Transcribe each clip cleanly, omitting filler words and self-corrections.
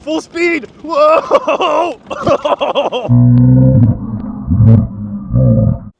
Full speed! Whoa!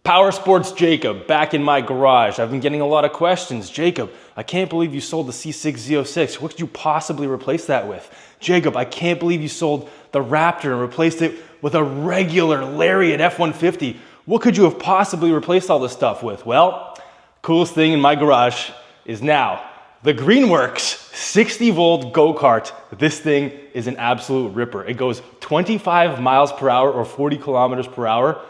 Power Sports Jacob, back in my garage. I've been getting a lot of questions. Jacob, I can't believe you sold the C6Z06. What could you possibly replace that with? Jacob, I can't believe you sold the Raptor and replaced it with a regular Lariat F-150. What could you have possibly replaced all this stuff with? Well, coolest thing in my garage is now the Greenworks 60-volt Go Kart. This thing is an absolute ripper. It goes 25 miles per hour or 40 kilometers per hour.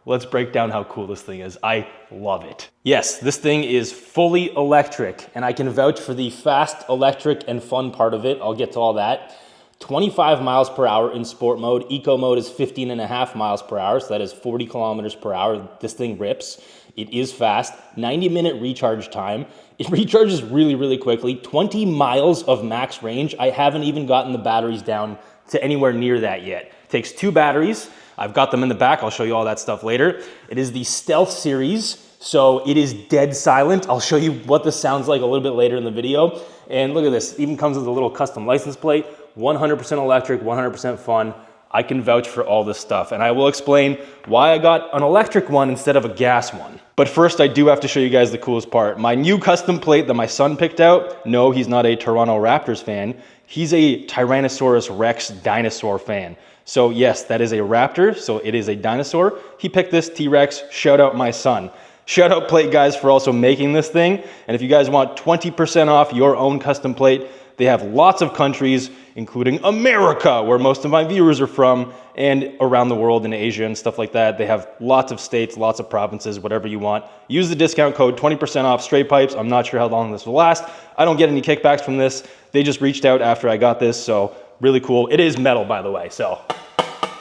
Let's break down how cool this thing is. I love it. Yes, this thing is fully electric, and I can vouch for the fast, electric, and fun part of it. I'll get to all that. 25 miles per hour in sport mode. Eco mode is 15.5 miles per hour, so that is 40 kilometers per hour. This thing rips. It is fast. 90-minute recharge time. It recharges really, really quickly. 20 miles of max range. I haven't even gotten the batteries down to anywhere near that yet. It takes 2 batteries. I've got them in the back. I'll show you all that stuff later. It is the Stealth series, so it is dead silent. I'll show you what this sounds like a little bit later in the video. And look at this. It even comes with a little custom license plate. 100% electric, 100% fun. I can vouch for all this stuff, and I will explain why I got an electric one instead of a gas one. But first, I do have to show you guys the coolest part. My new custom plate that my son picked out. No, he's not a Toronto Raptors fan. He's a Tyrannosaurus Rex dinosaur fan. So yes, that is a raptor, so it is a dinosaur. He picked this T-Rex. Shout out my son. Shout out Plate Guys for also making this thing. And if you guys want 20% off your own custom plate, they have lots of countries, including America, where most of my viewers are from, and around the world in Asia and stuff like that. They have lots of states, lots of provinces, whatever you want. Use the discount code, 20% off straight pipes. I'm not sure how long this will last. I don't get any kickbacks from this. They just reached out after I got this, so really cool. It is metal, by the way, so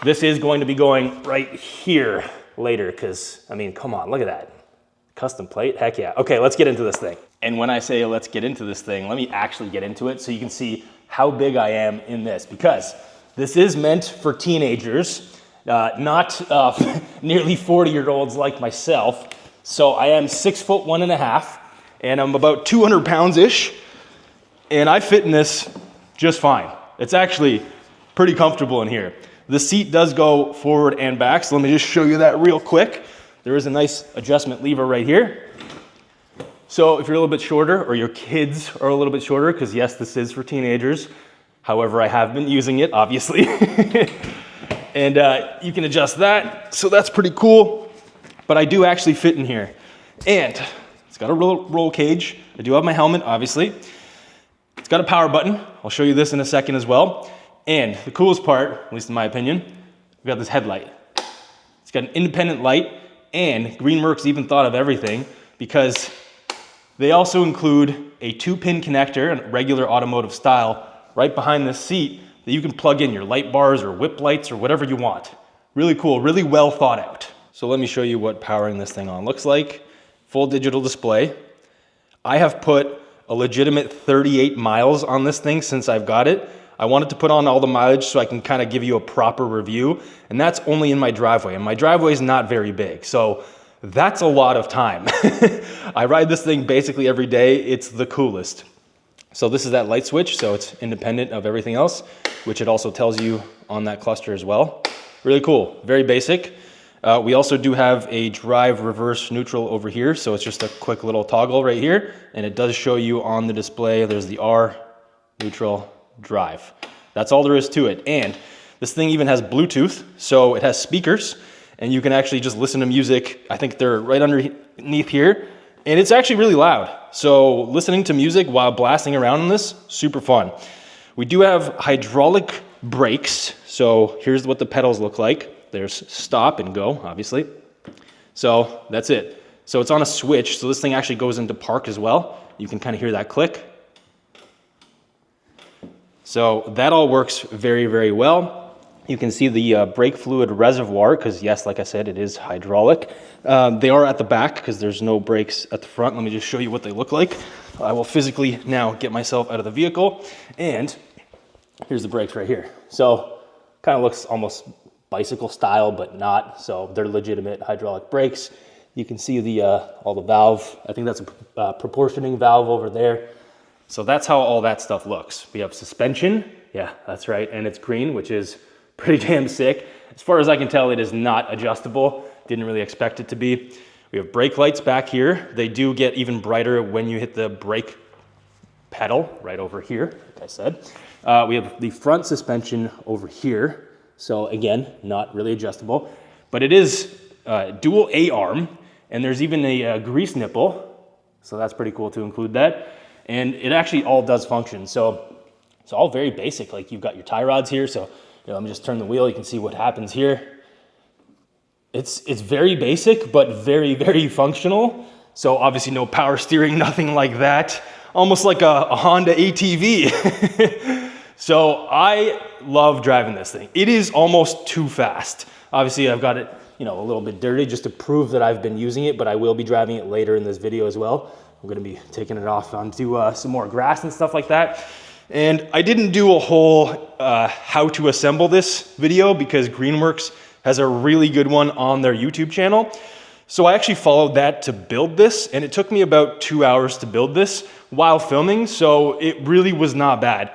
this is going to be going right here later, because, I mean, come on, look at that. Custom plate, heck yeah. Okay, let's get into this thing. And when I say let's get into this thing, let me actually get into it so you can see how big I am in this, because this is meant for teenagers, not nearly 40-year-olds like myself. So I am 6'1.5", and I'm about 200 pounds-ish, and I fit in this just fine. It's actually pretty comfortable in here. The seat does go forward and back, so let me just show you that real quick. There is a nice adjustment lever right here. So if you're a little bit shorter, or your kids are a little bit shorter, because yes, this is for teenagers. However, I have been using it, obviously. And you can adjust that, so that's pretty cool. But I do actually fit in here. And it's got a roll cage. I do have my helmet, obviously. It's got a power button. I'll show you this in a second as well. And the coolest part, at least in my opinion, we've got this headlight. It's got an independent light, and Greenworks even thought of everything, because they also include a 2-pin connector in regular automotive style right behind this seat that you can plug in your light bars or whip lights or whatever you want. Really cool, really well thought out. So let me show you what powering this thing on looks like. Full digital display. I have put a legitimate 38 miles on this thing since I've got it. I wanted to put on all the mileage so I can kind of give you a proper review, and that's only in my driveway, and my driveway is not very big, so that's a lot of time. I ride this thing basically every day. It's the coolest. So this is that light switch, so it's independent of everything else, which it also tells you on that cluster as well. Really cool, very basic. We also do have a drive, reverse, neutral over here, so it's just a quick little toggle right here, and it does show you on the display, there's the R, neutral, drive. That's all there is to it. And this thing even has Bluetooth, so it has speakers, and you can actually just listen to music. I think they're right underneath here, and it's actually really loud. So listening to music while blasting around in this, super fun. We do have hydraulic brakes, so here's what the pedals look like. There's stop and go, obviously. So that's it. So it's on a switch, so this thing actually goes into park as well. You can kind of hear that click. So that all works very, very well. You can see the brake fluid reservoir, because yes, like I said, it is hydraulic. They are at the back because there's no brakes at the front. Let me just show you what they look like. I will physically now get myself out of the vehicle, and here's the brakes right here. So kind of looks almost bicycle style, but not. So they're legitimate hydraulic brakes. You can see the all the valve. I think that's a proportioning valve over there. So that's how all that stuff looks. We have suspension, Yeah, that's right. And it's green, which is pretty damn sick. As far as I can tell, it is not adjustable. Didn't really expect it to be. We have brake lights back here. They do get even brighter when you hit the brake pedal right over here, like I said. We have the front suspension over here. So again, not really adjustable, but it is dual A-arm, and there's even a grease nipple. So that's pretty cool to include that. And it actually all does function. So it's all very basic. Like you've got your tie rods here. So let me just turn the wheel. You can see what happens here. It's very basic, but very, very functional. So obviously no power steering, nothing like that. Almost like a Honda ATV. So I love driving this thing. It is almost too fast. Obviously I've got it, a little bit dirty just to prove that I've been using it, but I will be driving it later in this video as well. I'm gonna be taking it off onto some more grass and stuff like that. And I didn't do a whole how to assemble this video because Greenworks has a really good one on their YouTube channel. So I actually followed that to build this, and it took me about 2 hours to build this while filming, so it really was not bad.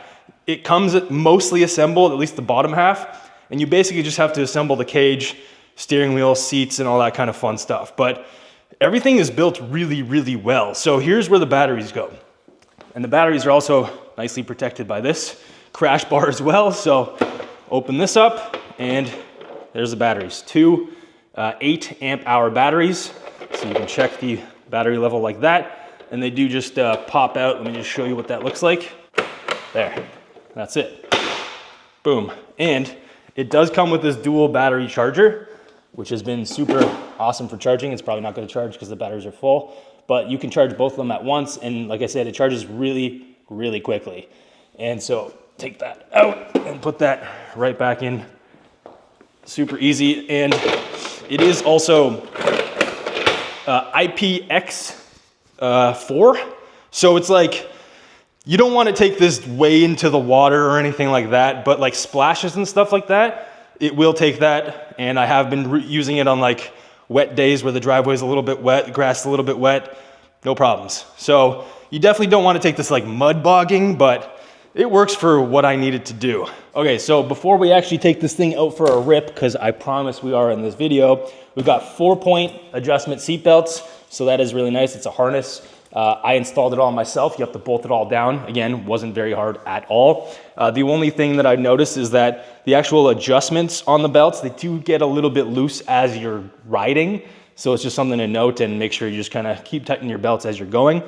It comes mostly assembled, at least the bottom half, and you basically just have to assemble the cage, steering wheel, seats, and all that kind of fun stuff. But everything is built really, really well. So here's where the batteries go. And the batteries are also nicely protected by this crash bar as well. So open this up, and there's the batteries. Two 8 amp hour batteries. So you can check the battery level like that. And they do just pop out. Let me just show you what that looks like. There, that's it. Boom. And it does come with this dual battery charger, which has been super awesome for charging. It's probably not gonna charge because the batteries are full, but you can charge both of them at once. And like I said, it charges really, really quickly. And so take that out and put that right back in. Super easy. And it is also IPX4. So it's like, you don't want to take this way into the water or anything like that, but like splashes and stuff like that, it will take that. And I have been using it on like wet days where the driveway is a little bit wet, the grass is a little bit wet, no problems. So you definitely don't want to take this like mud bogging, but it works for what I need it to do. Okay, so before we actually take this thing out for a rip, because I promise we are in this video, we've got 4-point adjustment seat belts. So that is really nice. It's a harness. I installed it all myself. You have to bolt it all down. Again, wasn't very hard at all. The only thing that I noticed is that the actual adjustments on the belts, they do get a little bit loose as you're riding. So it's just something to note, and make sure you just kind of keep tightening your belts as you're going.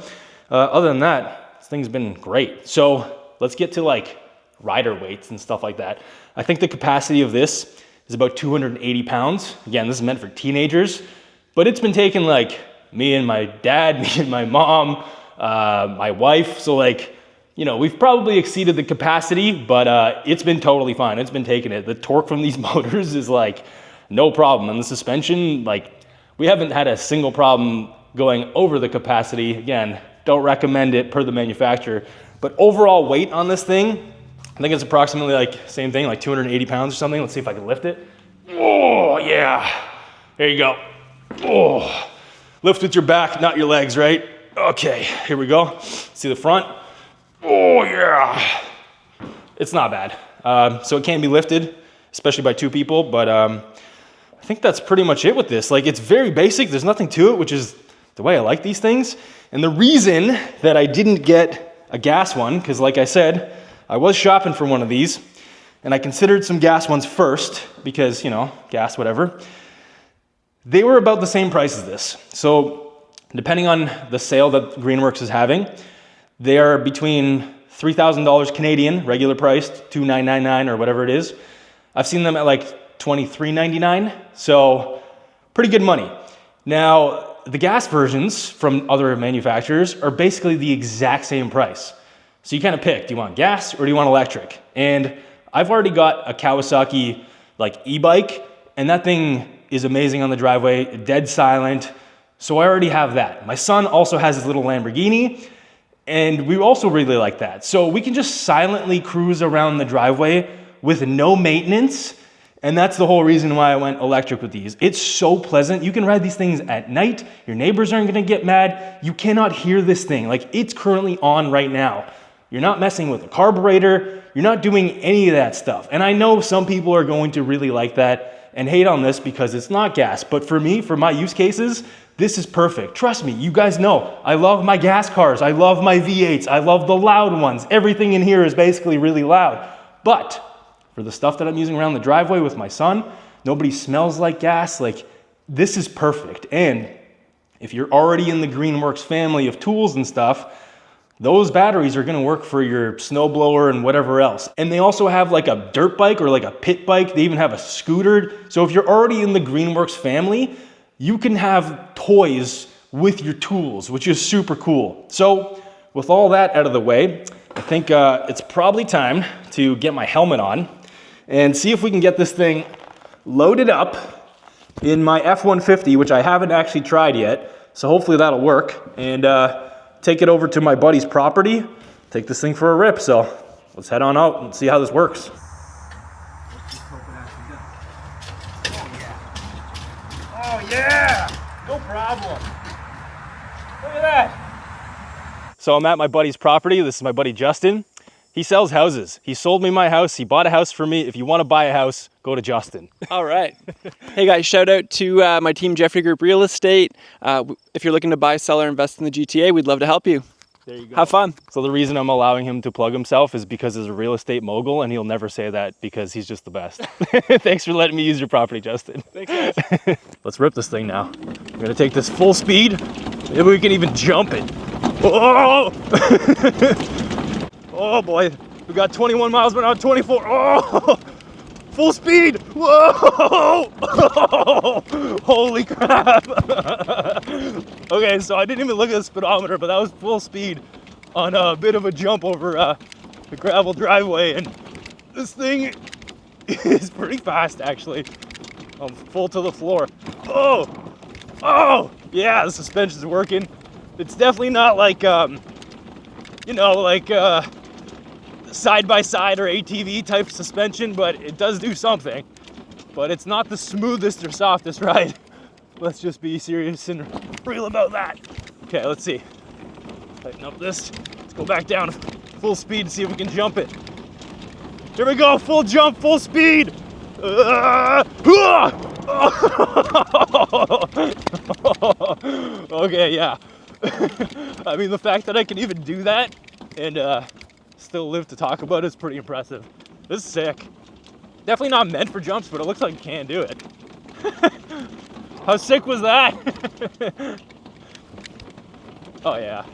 Other than that, this thing's been great. So let's get to like rider weights and stuff like that. I think the capacity of this is about 280 pounds. Again, this is meant for teenagers, but it's been taking like me and my dad, me and my mom, my wife. So like, we've probably exceeded the capacity, but it's been totally fine. It's been taking it. The torque from these motors is like no problem. And the suspension, like we haven't had a single problem going over the capacity. Again, don't recommend it per the manufacturer. But overall weight on this thing, I think it's approximately like, same thing, like 280 pounds or something. Let's see if I can lift it. Oh, yeah. There you go. Oh, lift with your back, not your legs, right? Okay, here we go. See the front? Oh, yeah. It's not bad. So it can be lifted, especially by 2 people, but I think that's pretty much it with this. Like, it's very basic. There's nothing to it, which is the way I like these things. And the reason that I didn't get a gas one, because like I said, I was shopping for one of these, and I considered some gas ones first, because, gas, whatever. They were about the same price as this. So depending on the sale that Greenworks is having, they are between $3,000 Canadian, regular priced, $2,999 or whatever it is. I've seen them at like $23.99, so pretty good money. Now, the gas versions from other manufacturers are basically the exact same price. So you kind of pick, do you want gas or do you want electric? And I've already got a Kawasaki like e-bike, and that thing is amazing on the driveway, dead silent. So I already have that. My son also has his little Lamborghini, and we also really like that. So we can just silently cruise around the driveway with no maintenance. And that's the whole reason why I went electric with these. It's so pleasant. You can ride these things at night. Your neighbors aren't gonna get mad. You cannot hear this thing. Like, it's currently on right now. You're not messing with the carburetor. you're not doing any of that stuff. And I know some people are going to really like that and hate on this because it's not gas. But for me, for my use cases, this is perfect. Trust me, you guys know, I love my gas cars. I love my V8s. I love the loud ones. Everything in here is basically really loud. But for the stuff that I'm using around the driveway with my son, nobody smells like gas. Like, this is perfect. And if you're already in the Greenworks family of tools and stuff, those batteries are gonna work for your snowblower and whatever else. And they also have like a dirt bike or like a pit bike. They even have a scooter. So if you're already in the Greenworks family, you can have toys with your tools, which is super cool. So with all that out of the way, I think it's probably time to get my helmet on and see if we can get this thing loaded up in my F-150, which I haven't actually tried yet. So hopefully that'll work. And take it over to my buddy's property, take this thing for a rip. So let's head on out and see how this works. Oh yeah, no problem. Look at that. So I'm at my buddy's property. This is my buddy Justin. He sells houses. He sold me my house. He bought a house for me. If you want to buy a house, go to Justin. All right. Hey guys, shout out to my team, Jeffrey Group Real Estate. If you're looking to buy, sell, or invest in the GTA, we'd love to help you. There you go. Have fun. So the reason I'm allowing him to plug himself is because he's a real estate mogul, and he'll never say that because he's just the best. Thanks for letting me use your property, Justin. Thanks, guys. Let's rip this thing now. We're gonna take this full speed. Maybe we can even jump it. Oh! Oh boy, we got 21 miles per hour, 24. Oh! Full speed! Whoa! Holy crap! Okay, so I didn't even look at the speedometer, but that was full speed on a bit of a jump over the gravel driveway, and this thing is pretty fast actually. I'm full to the floor. Oh! Oh! Yeah, the suspension's working. It's definitely not like, you know, like side-by-side or ATV type suspension, but it does do something. But it's not the smoothest or softest ride. Let's just be serious and real about that. Okay, let's see. Tighten up this. Let's go back down full speed and see if we can jump it. Here we go, full jump, full speed. Okay, yeah. I mean, the fact that I can even do that and still live to talk about it is pretty impressive. This is sick. Definitely not meant for jumps, but it looks like it can do it. How sick was that? Oh yeah.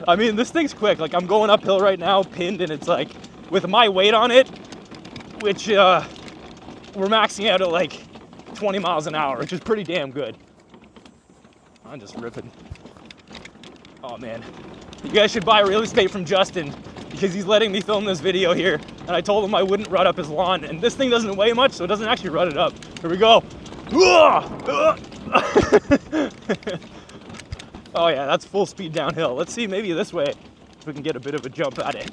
I mean, this thing's quick. Like, I'm going uphill right now, pinned, and it's like, with my weight on it, which we're maxing out at like 20 miles an hour, which is pretty damn good. I'm just ripping. Oh man. You guys should buy real estate from Justin because he's letting me film this video here, and I told him I wouldn't rut up his lawn, and this thing doesn't weigh much, so it doesn't actually rut it up. Here we go. Oh yeah, that's full speed downhill. Let's see, maybe this way if we can get a bit of a jump at it.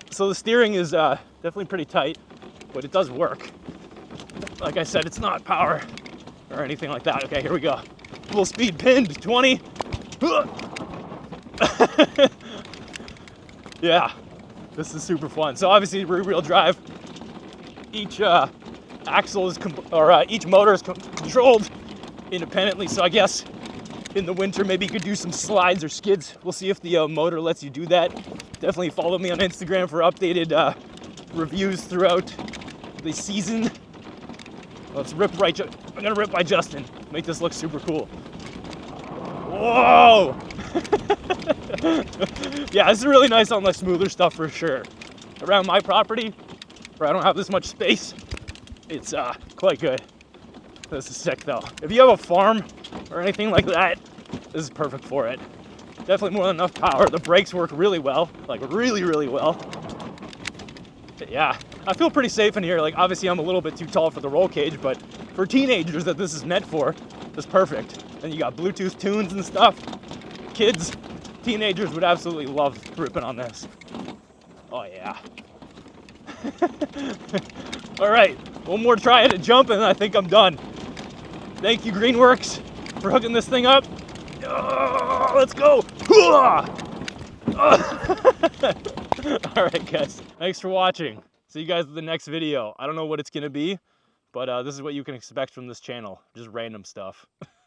So the steering is definitely pretty tight, but it does work. Like I said, it's not power or anything like that. Okay, here we go. Full speed pinned, 20. Yeah, this is super fun. So obviously rear-wheel drive. Each axle is, each motor is controlled independently. So I guess in the winter, maybe you could do some slides or skids. We'll see if the motor lets you do that. Definitely follow me on Instagram for updated reviews throughout the season. Let's rip right. I'm gonna rip by Justin. Make this look super cool. Whoa! Yeah, this is really nice on the smoother stuff for sure. Around my property, where I don't have this much space, it's quite good. This is sick though. If you have a farm or anything like that, this is perfect for it. Definitely more than enough power. The brakes work really well, like really, really well. But yeah, I feel pretty safe in here. Like, obviously I'm a little bit too tall for the roll cage, but for teenagers that this is meant for, it's perfect. And you got Bluetooth tunes and stuff. Kids, teenagers would absolutely love ripping on this. Oh yeah. All right, one more try at a jump and I think I'm done. Thank you, Greenworks, for hooking this thing up. Oh, let's go. All right, guys. Thanks for watching. See you guys in the next video. I don't know what it's gonna be, but this is what you can expect from this channel. Just random stuff.